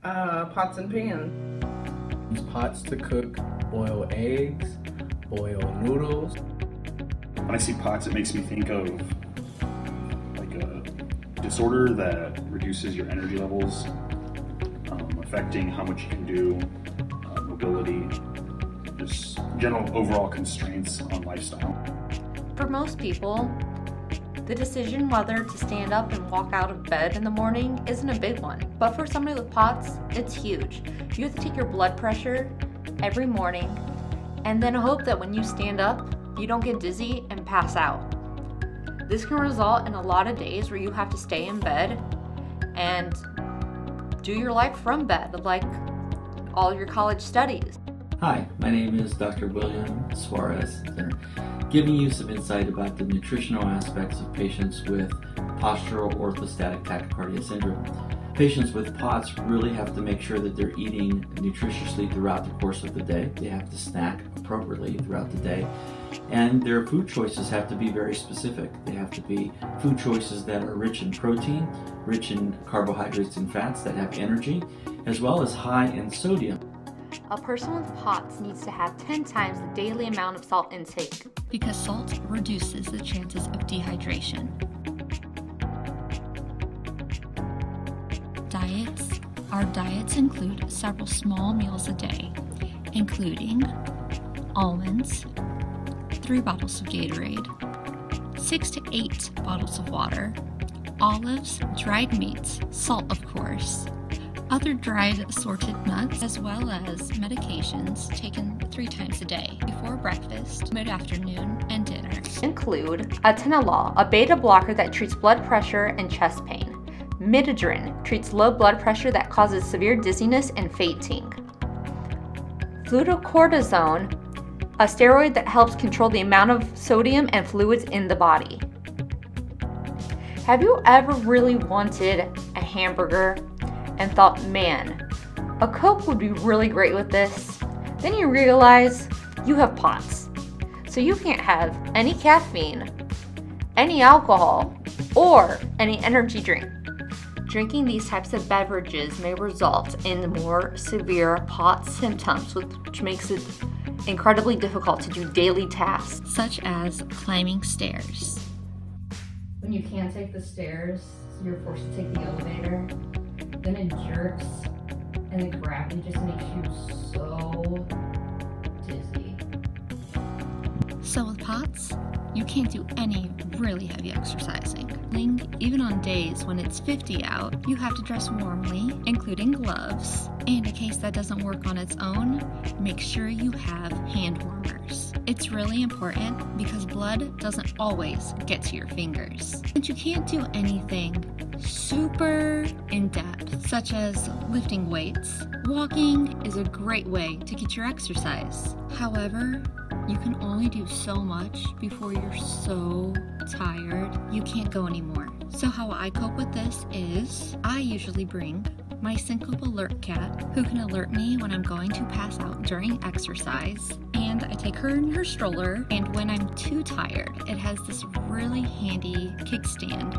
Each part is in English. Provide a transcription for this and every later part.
Pots and pans. Use pots to cook, boil eggs, boil noodles. When I see pots, it makes me think of like a disorder that reduces your energy levels, affecting how much you can do, mobility, just general overall constraints on lifestyle. For most people, the decision whether to stand up and walk out of bed in the morning isn't a big one. But for somebody with POTS, it's huge. You have to take your blood pressure every morning and then hope that when you stand up, you don't get dizzy and pass out. This can result in a lot of days where you have to stay in bed and do your life from bed, like all your college studies. Hi, my name is Dr. William Suarez. I'm giving you some insight about the nutritional aspects of patients with postural orthostatic tachycardia syndrome. Patients with POTS really have to make sure that they're eating nutritiously throughout the course of the day. They have to snack appropriately throughout the day. And their food choices have to be very specific. They have to be food choices that are rich in protein, rich in carbohydrates and fats that have energy, as well as high in sodium. A person with POTS needs to have 10 times the daily amount of salt intake because salt reduces the chances of dehydration. Our diets include several small meals a day, including almonds, 3 bottles of Gatorade, 6 to 8 bottles of water, olives, dried meats, salt of course, other dried assorted nuts, as well as medications taken 3 times a day, before breakfast, mid-afternoon, and dinner. Include atenolol, a beta blocker that treats blood pressure and chest pain. Midodrine treats low blood pressure that causes severe dizziness and fainting. Fluorocortisone, a steroid that helps control the amount of sodium and fluids in the body. Have you ever really wanted a hamburger and thought, man, a Coke would be really great with this? Then you realize you have POTS. So you can't have any caffeine, any alcohol, or any energy drink. Drinking these types of beverages may result in more severe POTS symptoms, which makes it incredibly difficult to do daily tasks, such as climbing stairs. When you can't take the stairs, you're forced to take the elevator, then it jerks, and the gravity just makes you so dizzy. So with POTS, you can't do any really heavy exercising. Even on days when it's 50 out, you have to dress warmly, including gloves. And in case that doesn't work on its own, make sure you have hand warmers. It's really important because blood doesn't always get to your fingers. And you can't do anything super in-depth, such as lifting weights. Walking is a great way to get your exercise. However, you can only do so much before you're so tired you can't go anymore. So how I cope with this is I usually bring my Syncope Alert cat, who can alert me when I'm going to pass out during exercise, and I take her in her stroller, and when I'm too tired, it has this really handy kickstand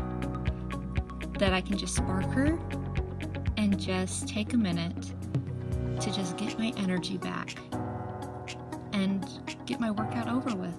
that I can just spark her and just take a minute to just get my energy back and get my workout over with.